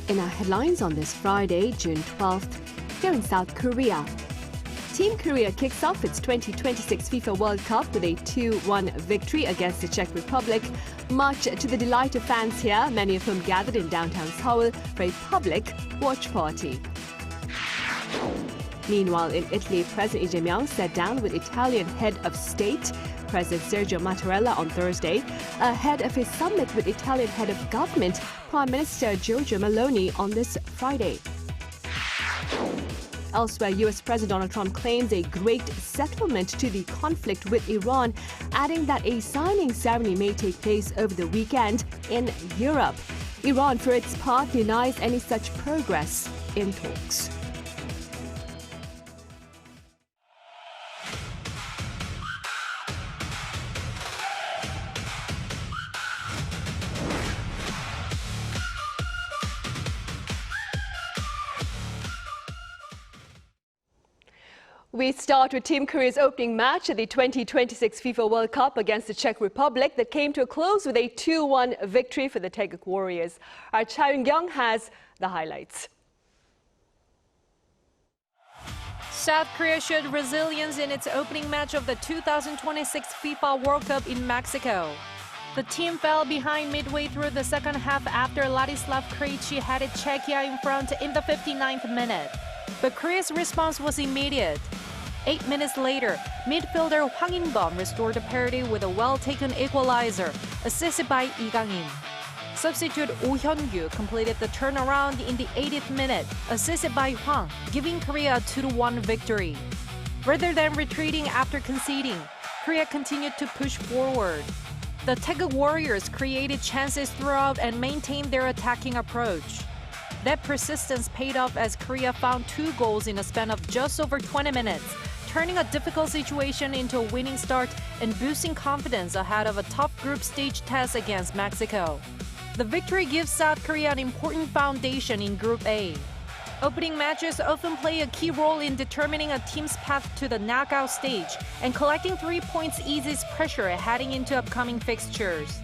In our headlines on this Friday, June 12th, here in South Korea. Team Korea kicks off its 2026 FIFA World Cup with a 2-1 victory against the Czech Republic, much to the delight of fans here, many of whom gathered in downtown Seoul for a public watch party. Meanwhile, in Italy, President Lee Jae-myung sat down with Italian head of state, President Sergio Mattarella, on Thursday, ahead of his summit with Italian head of government, Prime Minister Giorgia Meloni, on this Friday. Elsewhere, U.S. President Donald Trump claims a great settlement to the conflict with Iran, adding that a signing ceremony may take place over the weekend in Europe. Iran, for its part, denies any such progress in talks. We start with Team Korea's opening match at the 2026 FIFA World Cup against the Czech Republic that came to a close with a 2-1 victory for the Taeguk Warriors. Our Cha Eun-kyung has the highlights. South Korea showed resilience in its opening match of the 2026 FIFA World Cup in Mexico. The team fell behind midway through the second half after Ladislav Krejci headed Czechia in front in the 59th minute. But Korea's response was immediate. 8 minutes later, midfielder Hwang In-beom restored the parity with a well-taken equalizer, assisted by Lee Gang-in. Substitute Oh Hyun-gyu completed the turnaround in the 80th minute, assisted by Hwang, giving Korea a 2-1 victory. Rather than retreating after conceding, Korea continued to push forward. The Taeguk Warriors created chances throughout and maintained their attacking approach. That persistence paid off as Korea found 2 goals in a span of just over 20 minutes, turning a difficult situation into a winning start and boosting confidence ahead of a tough group stage test against Mexico. The victory gives South Korea an important foundation in Group A. Opening matches often play a key role in determining a team's path to the knockout stage, and collecting 3 points eases pressure heading into upcoming fixtures.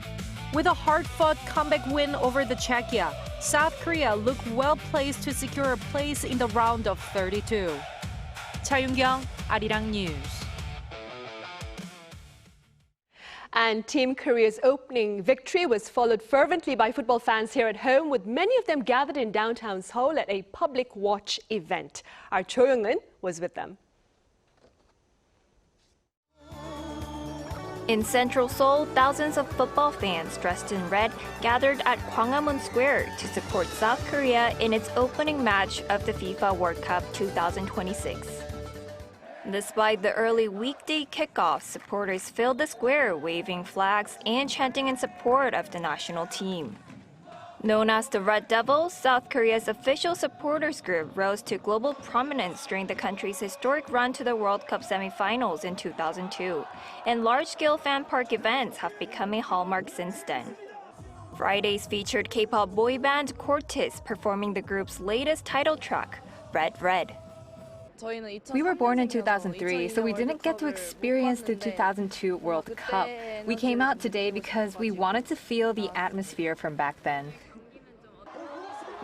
With a hard-fought comeback win over the Czechia, South Korea looked well-placed to secure a place in the round of 32. Cha Eun-kyung, Arirang News. And Team Korea's opening victory was followed fervently by football fans here at home, with many of them gathered in downtown Seoul at a public watch event. Our Cho Young-lin was with them. In central Seoul, thousands of football fans dressed in red gathered at Gwanghwamun Square to support South Korea in its opening match of the FIFA World Cup 2026. Despite the early weekday kickoff, supporters filled the square waving flags and chanting in support of the national team. Known as the Red Devils, South Korea's official supporters group rose to global prominence during the country's historic run to the World Cup semifinals in 2002, and large-scale fan park events have become a hallmark since then. Fridays featured K-pop boy band Cortis performing the group's latest title track, Red Red. We were born in 2003, so we didn't get to experience the 2002 World Cup. We came out today because we wanted to feel the atmosphere from back then.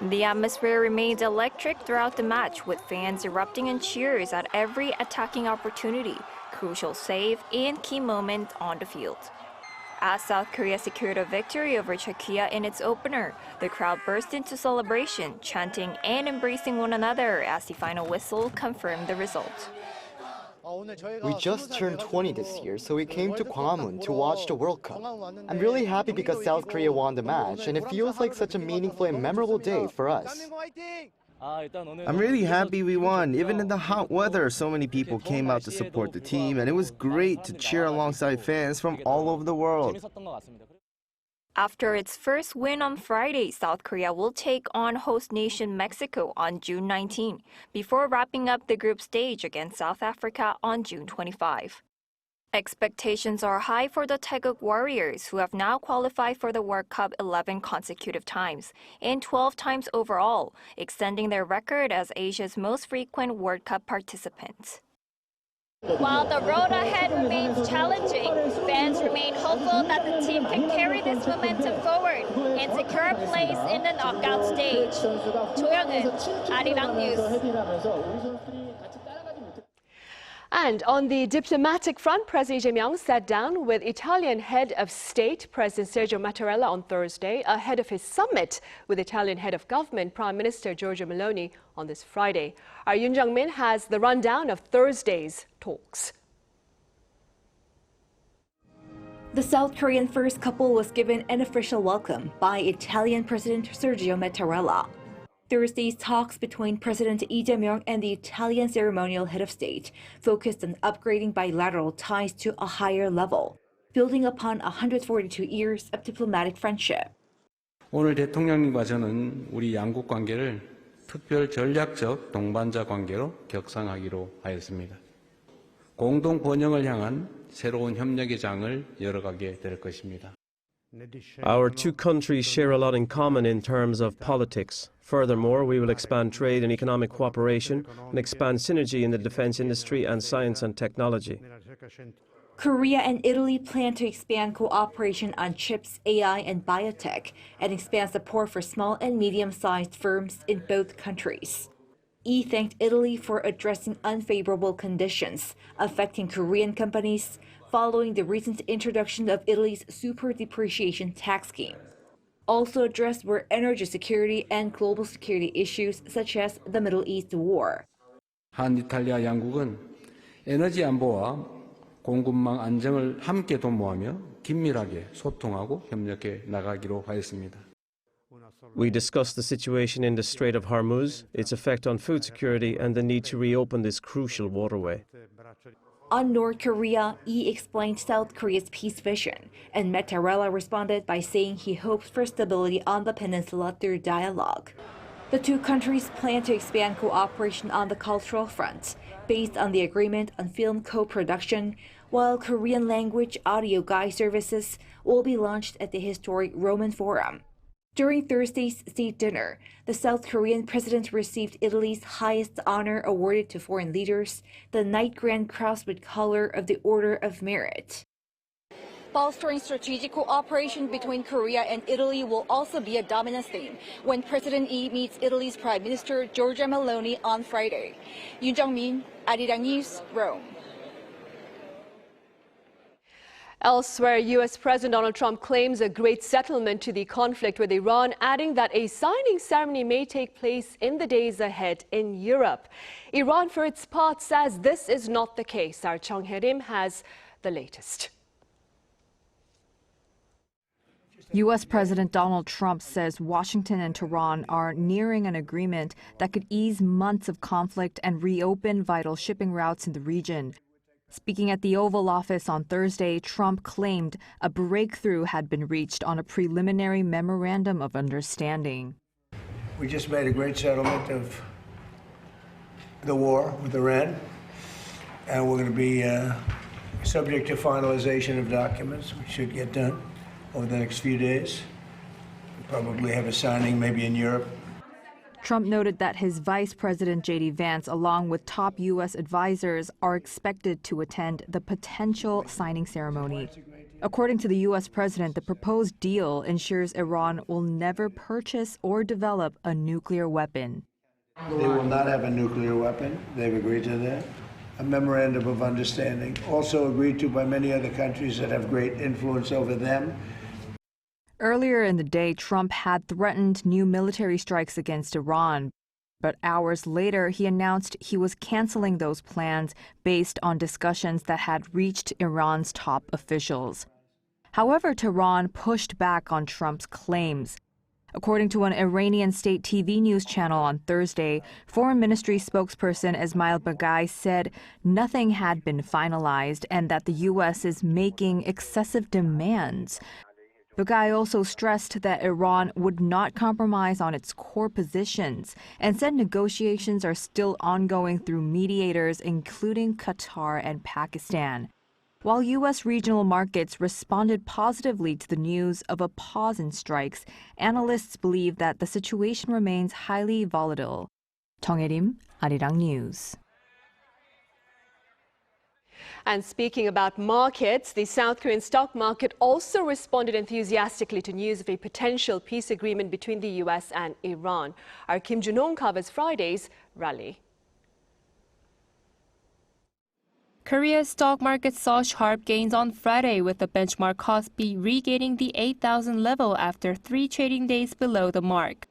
The atmosphere remained electric throughout the match, with fans erupting in cheers at every attacking opportunity, crucial save, and key moment on the field. As South Korea secured a victory over Czechia in its opener, the crowd burst into celebration, chanting and embracing one another as the final whistle confirmed the result. We just turned 20 this year, so we came to Gwanghwamun to watch the World Cup. I'm really happy because South Korea won the match, and it feels like such a meaningful and memorable day for us. I'm really happy we won. Even in the hot weather, so many people came out to support the team, and it was great to cheer alongside fans from all over the world. After its first win on Friday, South Korea will take on host nation Mexico on June 19, before wrapping up the group stage against South Africa on June 25. Expectations are high for the Taeguk Warriors, who have now qualified for the World Cup 11 consecutive times and 12 times overall, extending their record as Asia's most frequent World Cup participants. While the road ahead remains challenging, fans remain hopeful that the team can carry this momentum forward and secure a place in the knockout stage. 조영은, Arirang News. And on the diplomatic front, President Lee Jae-myung sat down with Italian head of state, President Sergio Mattarella, on Thursday, ahead of his summit with Italian head of government, Prime Minister Giorgia Meloni, on this Friday. Our Yoon Jung-min has the rundown of Thursday's talks. The South Korean first couple was given an official welcome by Italian President Sergio Mattarella. Thursday's talks between President Lee Jae-myung and the Italian ceremonial head of state focused on upgrading bilateral ties to a higher level, building upon 142 years of diplomatic friendship. 오늘 대통령님과 저는 우리 양국 관계를 특별 전략적 동반자 관계로 격상하기로 하였습니다. 공동 번영을 향한 새로운 협력의 장을 열어가게 될 것입니다. Our two countries share a lot in common in terms of politics. Furthermore, we will expand trade and economic cooperation and expand synergy in the defense industry and science and technology. Korea and Italy plan to expand cooperation on chips, AI, and biotech, and expand support for small and medium-sized firms in both countries. Lee thanked Italy for addressing unfavorable conditions affecting Korean companies following the recent introduction of Italy's super depreciation tax scheme. Also addressed were energy security and global security issues such as the Middle East war. 한 이탈리아 양국은 에너지 안보와 공급망 안정을 함께 도모하며 긴밀하게 소통하고 협력해 나가기로 하였습니다. We discussed the situation in the Strait of Hormuz, its effect on food security, and the need to reopen this crucial waterway. On North Korea, Lee explained South Korea's peace vision, and Mattarella responded by saying he hopes for stability on the peninsula through dialogue. The two countries plan to expand cooperation on the cultural front, based on the agreement on film co-production, while Korean language audio guide services will be launched at the historic Roman Forum. During Thursday's state dinner, the South Korean president received Italy's highest honor awarded to foreign leaders, the Knight Grand Cross with Color of the Order of Merit. Bolstering strategic cooperation between Korea and Italy will also be a dominant theme when President Lee meets Italy's Prime Minister Giorgia Meloni on Friday. Yoon Jung-min, Arirang News, Rome. Elsewhere, U.S. President Donald Trump claims a great settlement to the conflict with Iran, adding that a signing ceremony may take place in the days ahead in Europe. Iran, for its part, says this is not the case. Our Chung Hae-rim has the latest. U.S. President Donald Trump says Washington and Tehran are nearing an agreement that could ease months of conflict and reopen vital shipping routes in the region. Speaking at the Oval Office on Thursday, Trump claimed a breakthrough had been reached on a preliminary memorandum of understanding. We just made a great settlement of the war with Iran, and we're going to be subject to finalization of documents, which should get done over the next few days. We'll probably have a signing maybe in Europe. Trump noted that his Vice President J.D. Vance, along with top U.S. advisors, are expected to attend the potential signing ceremony. According to the U.S. president, the proposed deal ensures Iran will never purchase or develop a nuclear weapon. They will not have a nuclear weapon. They've agreed to that. A memorandum of understanding, also agreed to by many other countries that have great influence over them. Earlier in the day, Trump had threatened new military strikes against Iran, but hours later he announced he was canceling those plans based on discussions that had reached Iran's top officials. However, Tehran pushed back on Trump's claims. According to an Iranian state TV news channel on Thursday, Foreign Ministry spokesperson Esmail Baghai said nothing had been finalized and that the U.S. is making excessive demands. Baghai also stressed that Iran would not compromise on its core positions and said negotiations are still ongoing through mediators, including Qatar and Pakistan. While U.S. regional markets responded positively to the news of a pause in strikes, analysts believe that the situation remains highly volatile. Chung Hae-rim, Arirang News. And speaking about markets, the South Korean stock market also responded enthusiastically to news of a potential peace agreement between the US and Iran. Our Kim Jun-hong covers Friday's rally. Korea's stock market saw sharp gains on Friday, with the benchmark KOSPI regaining the 8,000 level after 3 trading days below the mark.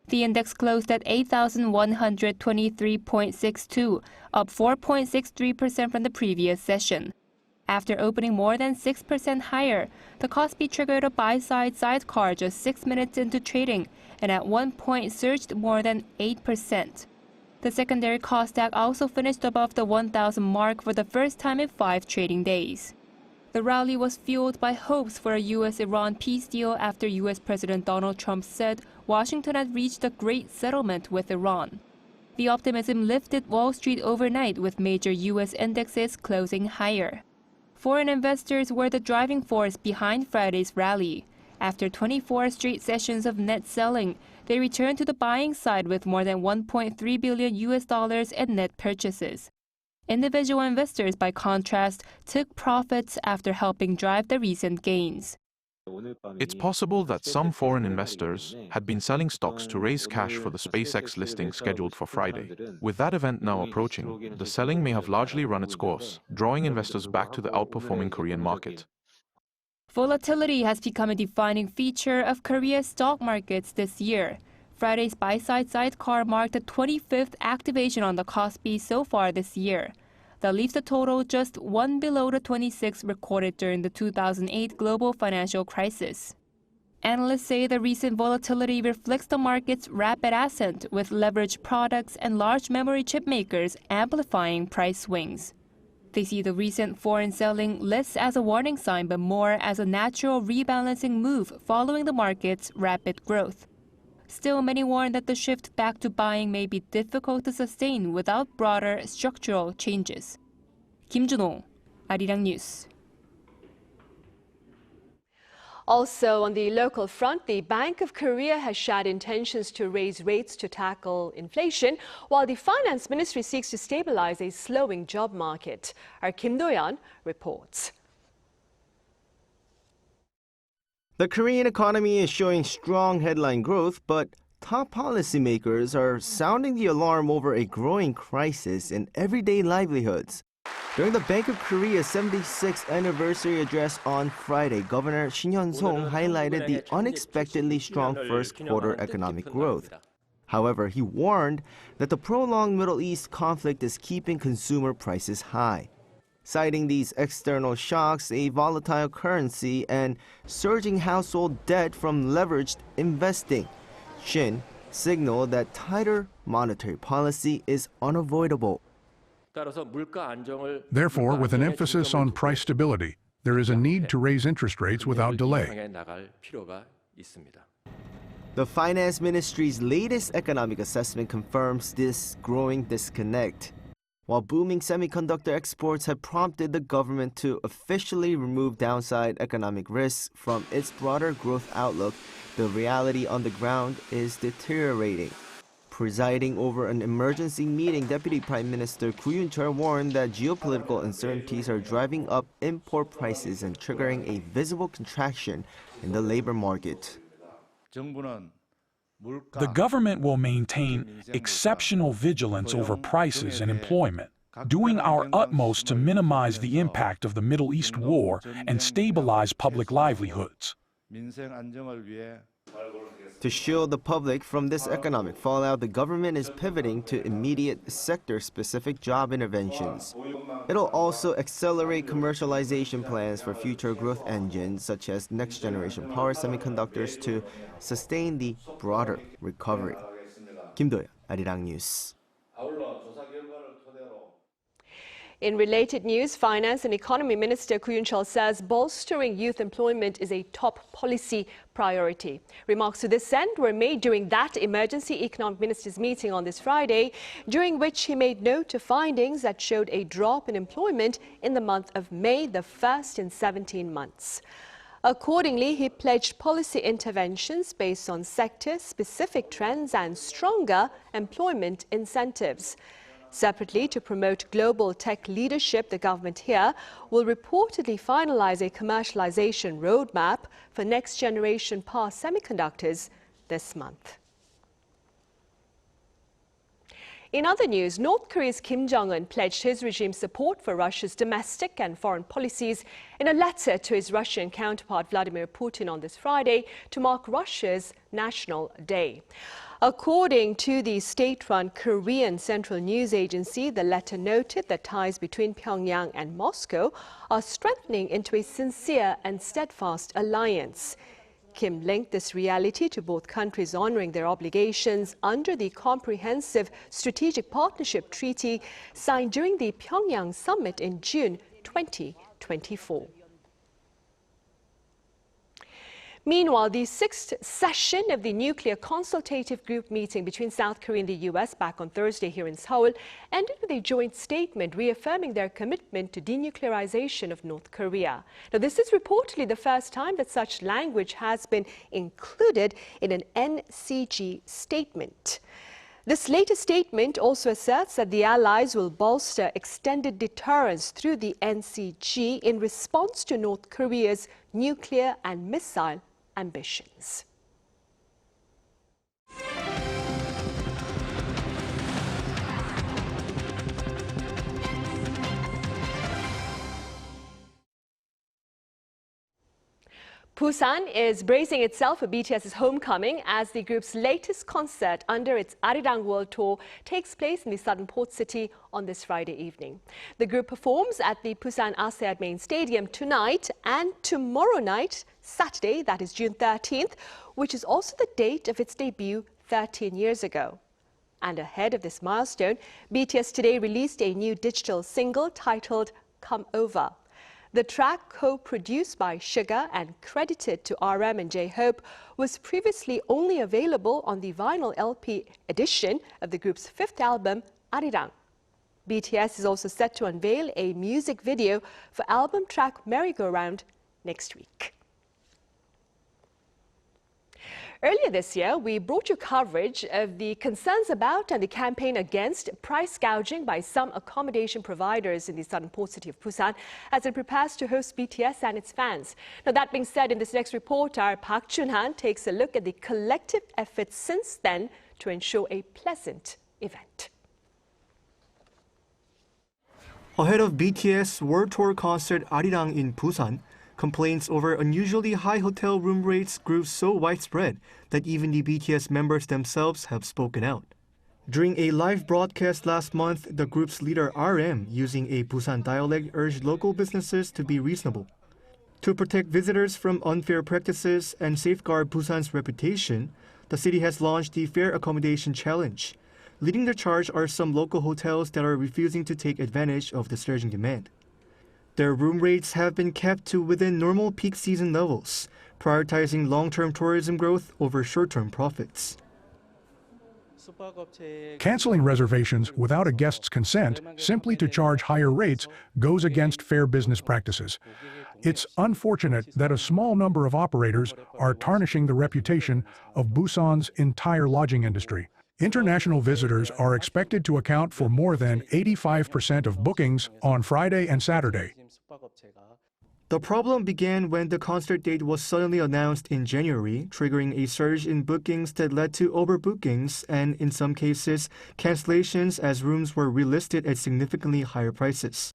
The index closed at 8,123.62, up 4.63% from the previous session. After opening more than 6% higher, the KOSPI triggered a buy-side sidecar just 6 minutes into trading and at one point surged more than 8%. The secondary KOSDAQ also finished above the 1,000 mark for the first time in 5 trading days. The rally was fueled by hopes for a U.S.-Iran peace deal after U.S. President Donald Trump said Washington had reached a great settlement with Iran. The optimism lifted Wall Street overnight, with major U.S. indexes closing higher. Foreign investors were the driving force behind Friday's rally. After 24 straight sessions of net selling, they returned to the buying side with more than $1.3 billion in net purchases. Individual investors, by contrast, took profits after helping drive the recent gains. It's possible that some foreign investors had been selling stocks to raise cash for the SpaceX listing scheduled for Friday. With that event now approaching, the selling may have largely run its course, drawing investors back to the outperforming Korean market. Volatility has become a defining feature of Korea's stock markets this year. Friday's buy-side sidecar marked the 25th activation on the KOSPI so far this year. That leaves the total just one below the 26 recorded during the 2008 global financial crisis. Analysts say the recent volatility reflects the market's rapid ascent, with leveraged products and large memory chip makers amplifying price swings. They see the recent foreign selling less as a warning sign but more as a natural rebalancing move following the market's rapid growth. Still, many warn that the shift back to buying may be difficult to sustain without broader structural changes. Kim Jun-hong, Arirang News. Also, on the local front, the Bank of Korea has shared intentions to raise rates to tackle inflation, while the Finance Ministry seeks to stabilize a slowing job market. Our Kim Do-yeon reports. The Korean economy is showing strong headline growth, but top policymakers are sounding the alarm over a growing crisis in everyday livelihoods. During the Bank of Korea's 76th anniversary address on Friday, Governor Shin Hyun-song highlighted the unexpectedly strong first-quarter economic growth. However, he warned that the prolonged Middle East conflict is keeping consumer prices high. Citing these external shocks, a volatile currency, and surging household debt from leveraged investing, Shin signaled that tighter monetary policy is unavoidable. Therefore, with an emphasis on price stability, there is a need to raise interest rates without delay. The Finance Ministry's latest economic assessment confirms this growing disconnect. While booming semiconductor exports have prompted the government to officially remove downside economic risks from its broader growth outlook, the reality on the ground is deteriorating. Presiding over an emergency meeting, Deputy Prime Minister Koo Yoon-chol warned that geopolitical uncertainties are driving up import prices and triggering a visible contraction in the labor market. The government will maintain exceptional vigilance over prices and employment, doing our utmost to minimize the impact of the Middle East war and stabilize public livelihoods. To shield the public from this economic fallout, the government is pivoting to immediate sector-specific job interventions. It'll also accelerate commercialization plans for future growth engines such as next-generation power semiconductors to sustain the broader recovery. Kim Do-yeon, Arirang News. In related news, Finance and Economy Minister Koo Yoon-chol says bolstering youth employment is a top policy priority. Remarks to this end were made during that emergency economic ministers meeting on this Friday, during which he made note of findings that showed a drop in employment in the month of May, the first in 17 months. Accordingly, he pledged policy interventions based on sector-specific trends and stronger employment incentives. Separately, to promote global tech leadership, the government here will reportedly finalize a commercialization roadmap for next-generation power semiconductors this month. In other news, North Korea's Kim Jong-un pledged his regime's support for Russia's domestic and foreign policies in a letter to his Russian counterpart Vladimir Putin on this Friday to mark Russia's National Day. According to the state-run Korean Central News Agency, the letter noted that ties between Pyongyang and Moscow are strengthening into a sincere and steadfast alliance. Kim linked this reality to both countries honoring their obligations under the Comprehensive Strategic Partnership Treaty signed during the Pyongyang summit in June 2024. Meanwhile, the sixth session of the Nuclear Consultative Group meeting between South Korea and the U.S. back on Thursday here in Seoul ended with a joint statement reaffirming their commitment to denuclearization of North Korea. Now, this is reportedly the first time that such language has been included in an NCG statement. This latest statement also asserts that the allies will bolster extended deterrence through the NCG in response to North Korea's nuclear and missile ambitions. Busan is bracing itself for BTS's homecoming as the group's latest concert under its Arirang World Tour takes place in the southern port city on this Friday evening. The group performs at the Busan ASEAN Main Stadium tonight and tomorrow night, Saturday, that is June 13th, which is also the date of its debut 13 years ago. And ahead of this milestone, BTS today released a new digital single titled Come Over. The track, co-produced by Sugar and credited to RM and J-Hope, was previously only available on the vinyl LP edition of the group's fifth album, Arirang. BTS is also set to unveil a music video for album track Merry Go Round next week. Earlier this year, we brought you coverage of the concerns about and the campaign against price gouging by some accommodation providers in the southern port city of Busan as it prepares to host BTS and its fans. Now, that being said, in this next report, our Park Chun-han takes a look at the collective efforts since then to ensure a pleasant event. Ahead of BTS World Tour concert Arirang in Busan, complaints over unusually high hotel room rates grew so widespread that even the BTS members themselves have spoken out. During a live broadcast last month, the group's leader RM, using a Busan dialect, urged local businesses to be reasonable. To protect visitors from unfair practices and safeguard Busan's reputation, the city has launched the Fair Accommodation Challenge. Leading the charge are some local hotels that are refusing to take advantage of the surging demand. Their room rates have been kept to within normal peak season levels, prioritizing long-term tourism growth over short-term profits. Canceling reservations without a guest's consent simply to charge higher rates goes against fair business practices. It's unfortunate that a small number of operators are tarnishing the reputation of Busan's entire lodging industry. International visitors are expected to account for more than 85% of bookings on Friday and Saturday. The problem began when the concert date was suddenly announced in January, triggering a surge in bookings that led to overbookings and, in some cases, cancellations as rooms were relisted at significantly higher prices.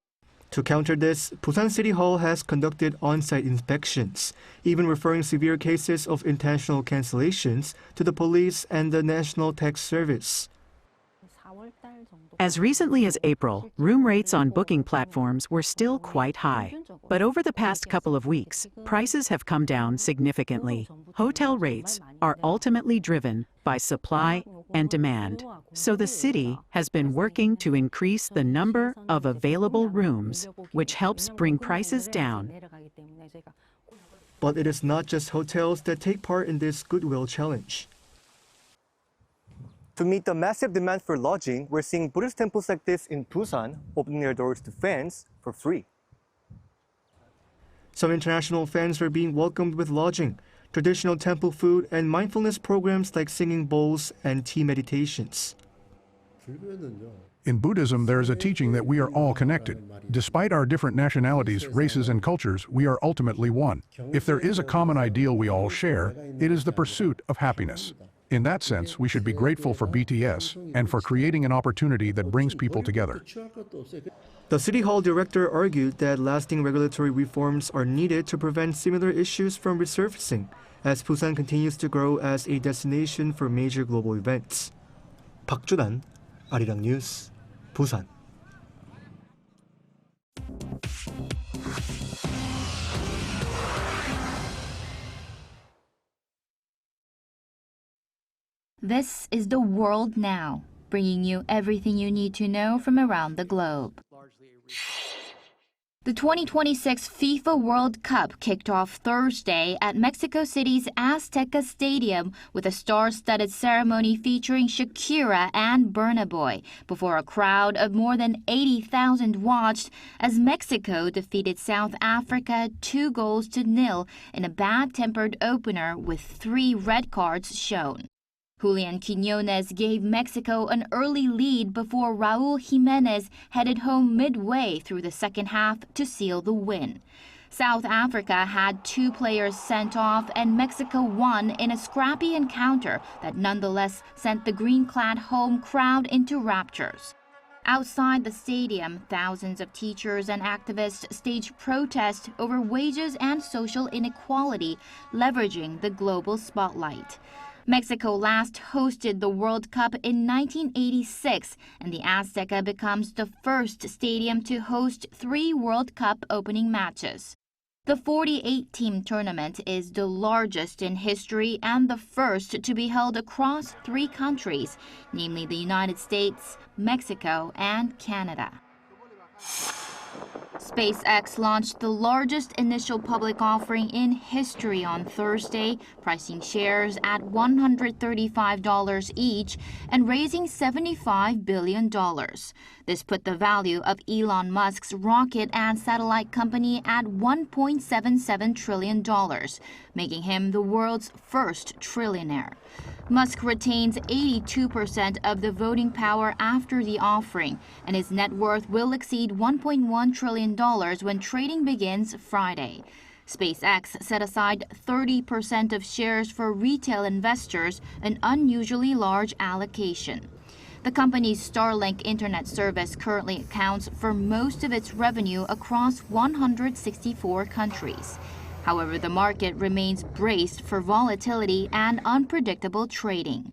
To counter this, Busan City Hall has conducted on-site inspections, even referring severe cases of intentional cancellations to the police and the National Tax Service. As recently as April, room rates on booking platforms were still quite high. But over the past couple of weeks, prices have come down significantly. Hotel rates are ultimately driven by supply and demand. So the city has been working to increase the number of available rooms, which helps bring prices down. But it is not just hotels that take part in this goodwill challenge. To meet the massive demand for lodging, we're seeing Buddhist temples like this in Busan opening their doors to fans for free. Some international fans are being welcomed with lodging, traditional temple food, and mindfulness programs like singing bowls and tea meditations. In Buddhism, there is a teaching that we are all connected. Despite our different nationalities, races, and cultures, we are ultimately one. If there is a common ideal we all share, it is the pursuit of happiness. In that sense, we should be grateful for BTS and for creating an opportunity that brings people together. The City Hall director argued that lasting regulatory reforms are needed to prevent similar issues from resurfacing as Busan continues to grow as a destination for major global events. 박주단, Arirang News, Busan. This is the world now, bringing you everything you need to know from around the globe. The 2026 FIFA World Cup kicked off Thursday at Mexico City's Azteca Stadium with a star-studded ceremony featuring Shakira and Burna Boy before a crowd of more than 80,000 watched as Mexico defeated South Africa 2-0 in a bad-tempered opener with 3 red cards shown. Julian Quiñones gave Mexico an early lead before Raúl Jiménez headed home midway through the second half to seal the win. South Africa had 2 players sent off and Mexico won in a scrappy encounter that nonetheless sent the green-clad home crowd into raptures. Outside the stadium, thousands of teachers and activists staged protests over wages and social inequality, leveraging the global spotlight. Mexico last hosted the World Cup in 1986, and the Azteca becomes the first stadium to host 3 World Cup opening matches. The 48-team tournament is the largest in history and the first to be held across 3 countries, namely the United States, Mexico, and Canada. SpaceX launched the largest initial public offering in history on Thursday, pricing shares at $135 each and raising $75 billion. This put the value of Elon Musk's rocket and satellite company at $1.77 trillion, making him the world's first trillionaire. Musk retains 82% of the voting power after the offering, and his net worth will exceed $1.1 trillion when trading begins Friday. SpaceX set aside 30% of shares for retail investors, an unusually large allocation. The company's Starlink internet service currently accounts for most of its revenue across 164 countries. However, the market remains braced for volatility and unpredictable trading.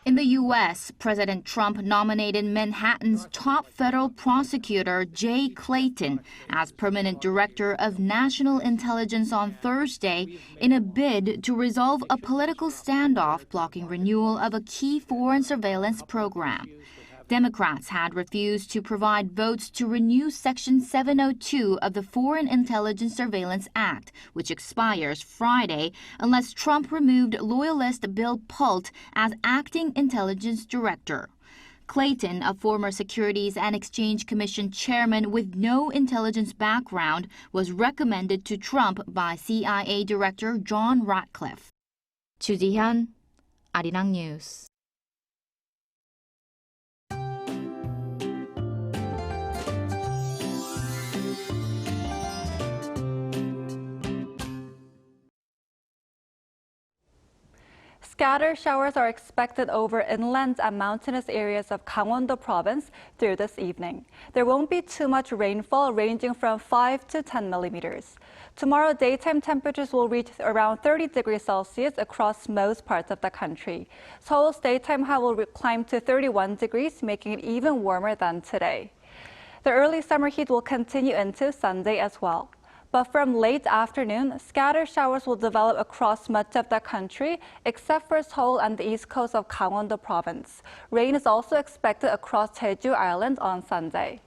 In the U.S., President Trump nominated Manhattan's top federal prosecutor, Jay Clayton, as permanent director of national intelligence on Thursday in a bid to resolve a political standoff blocking renewal of a key foreign surveillance program. Democrats had refused to provide votes to renew Section 702 of the Foreign Intelligence Surveillance Act, which expires Friday, unless Trump removed loyalist Bill Pult as acting intelligence director. Clayton, a former Securities and Exchange Commission chairman with no intelligence background, was recommended to Trump by CIA Director John Ratcliffe. Chu Ji-hyun, Arirang News. Scattered showers are expected over inland and mountainous areas of Gangwon-do province through this evening. There won't be too much rainfall, ranging from 5 to 10 millimeters. Tomorrow, daytime temperatures will reach around 30 degrees Celsius across most parts of the country. Seoul's daytime high will climb to 31 degrees, making it even warmer than today. The early summer heat will continue into Sunday as well. But from late afternoon, scattered showers will develop across much of the country, except for Seoul and the east coast of Gangwon-do province. Rain is also expected across Jeju Island on Sunday.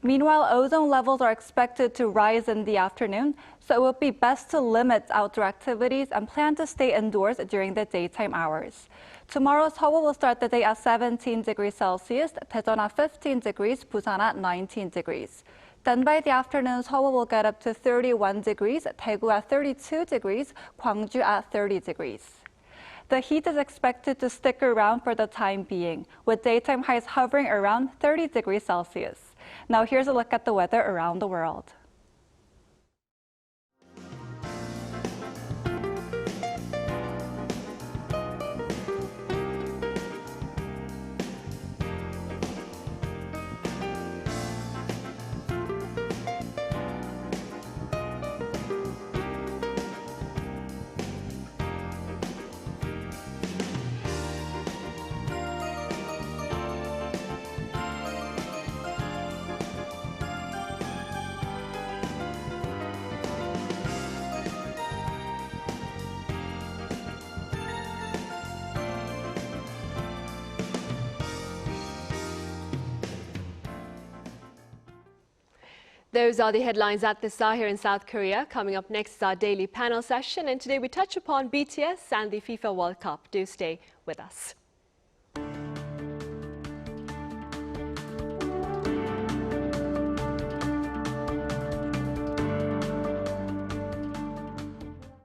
Meanwhile, ozone levels are expected to rise in the afternoon, so it would be best to limit outdoor activities and plan to stay indoors during the daytime hours. Tomorrow, Seoul will start the day at 17 degrees Celsius, Daejeon at 15 degrees, Busan at 19 degrees. Then by the afternoon, Seoul will get up to 31 degrees, Daegu at 32 degrees, Gwangju at 30 degrees. The heat is expected to stick around for the time being, with daytime highs hovering around 30 degrees Celsius. Now here's a look at the weather around the world. Those are the headlines at this hour here in South Korea. Coming up next is our daily panel session, and today we touch upon BTS and the FIFA World Cup. Do stay with us.